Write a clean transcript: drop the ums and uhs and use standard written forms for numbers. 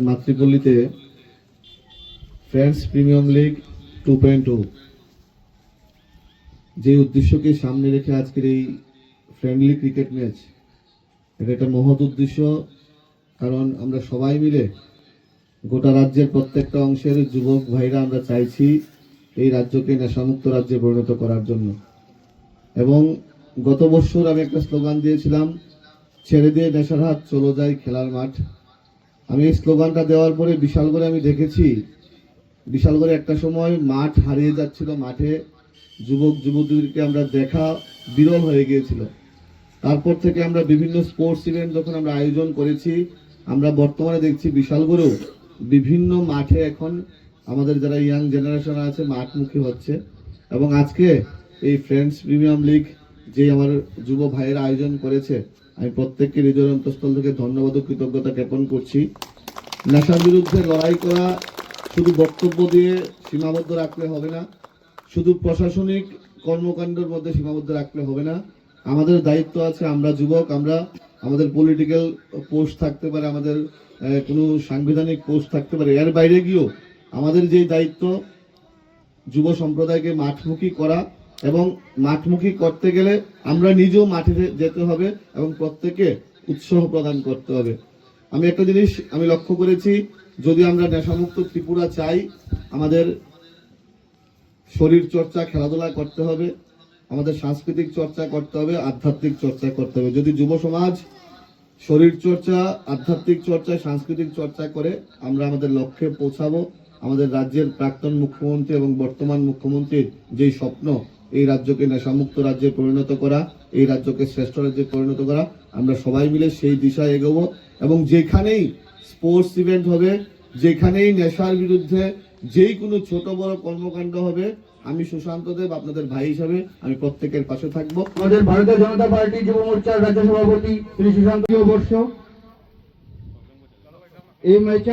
মাতৃপল্লীতে friends premium league 2.0 যে উদ্দেশ্যকে সামনে রেখে আজকের এই ফ্রেন্ডলি ক্রিকেট ম্যাচ, এটা একটা মহৎ উদ্দেশ্য। কারণ আমরা সবাই মিলে গোটা রাজ্যের প্রত্যেকটা অংশের যুবক ভাইরা আমরা চাইছি এই রাজ্যকে নেশামুক্ত রাজ্যে পরিণত করার জন্য। এবং গত বছর আমি একটা স্লোগান দিয়েছিলাম, ছেড়ে দিয়ে নেশার হাত, চলো যাই খেলার মাঠ। আমি এই স্লোগানটা দেওয়ার পরে বিশালগড়ে আমি দেখেছি, বিশালগড়ে একটা সময় মাঠ হারিয়ে যাচ্ছিল, মাঠে যুবক যুবতীদেরকে আমরা দেখা বিরল হয়ে গিয়েছিল। তারপর থেকে আমরা বিভিন্ন স্পোর্টস ইভেন্ট যখন আমরা আয়োজন করেছি, আমরা বর্তমানে দেখছি বিশালগড়েও বিভিন্ন মাঠে এখন আমাদের যারা ইয়াং জেনারেশন আছে মাঠমুখী হচ্ছে। এবং আজকে এই ফ্রেন্ডস প্রিমিয়াম লিগ যে আমার যুব ভাইয়েরা আয়োজন করেছে, আমি প্রত্যেককে হৃদয়ের অন্তঃস্থল থেকে ধন্যবাদ ও কৃতজ্ঞতা জ্ঞাপন করছি। নেশার বিরুদ্ধে লড়াই করা শুধু বক্তব্য দিয়ে সীমাবদ্ধ রাখলে হবে না, শুধু প্রশাসনিক কর্মকাণ্ডের মধ্যে সীমাবদ্ধ রাখলে হবে না। আমাদের দায়িত্ব আছে, আমরা যুবক, আমরা আমাদের পলিটিক্যাল পোস্ট থাকতে পারে, আমাদের কোনো সাংবিধানিক পোস্ট থাকতে পারে, এর বাইরে গিয়েও আমাদের যে দায়িত্ব যুব সম্প্রদায়কে মাঠমুখী করা। এবং মাঠমুখী করতে গেলে আমরা নিজেও মাঠে যেতে হবে এবং প্রত্যেকে উৎসাহ প্রদান করতে হবে। আমি একটা জিনিস আমি লক্ষ্য করেছি, যদি আমরা নেশামুক্ত ত্রিপুরা চাই, আমাদের শরীর চর্চা, খেলাধুলা করতে হবে, আমাদের সাংস্কৃতিক চর্চা করতে হবে, আধ্যাত্মিক চর্চা করতে হবে। যদি যুব সমাজ শরীর চর্চা, আধ্যাত্মিক চর্চা, সাংস্কৃতিক চর্চা করে, আমরা আমাদের লক্ষ্যে পৌঁছাবো। আমাদের রাজ্যের প্রাক্তন মুখ্যমন্ত্রী এবং বর্তমান মুখ্যমন্ত্রীর যেই স্বপ্ন, এই রাজ্যকে নেশামুক্ত রাজ্যে পরিণত করা, এই রাজ্যকে শ্রেষ্ঠ রাজ্যে পরিণত করা, আমরা সবাই মিলে সেই দিশায় এগোবো। এবং যেখানেই স্পোর্টস ইভেন্ট হবে, যেখানেই নেশার বিরুদ্ধে যেই কোনো ছোট বড় কর্মকাণ্ড হবে, আমি সুশান্ত দেব আপনাদের ভাই হিসাবে আমি প্রত্যেকের পাশে থাকবো। আমাদের ভারতীয় জনতা পার্টি যুব মোর্চার রাজ্য সভাপতি শ্রী সুশান্ত বর্ষ এই ম্যাচে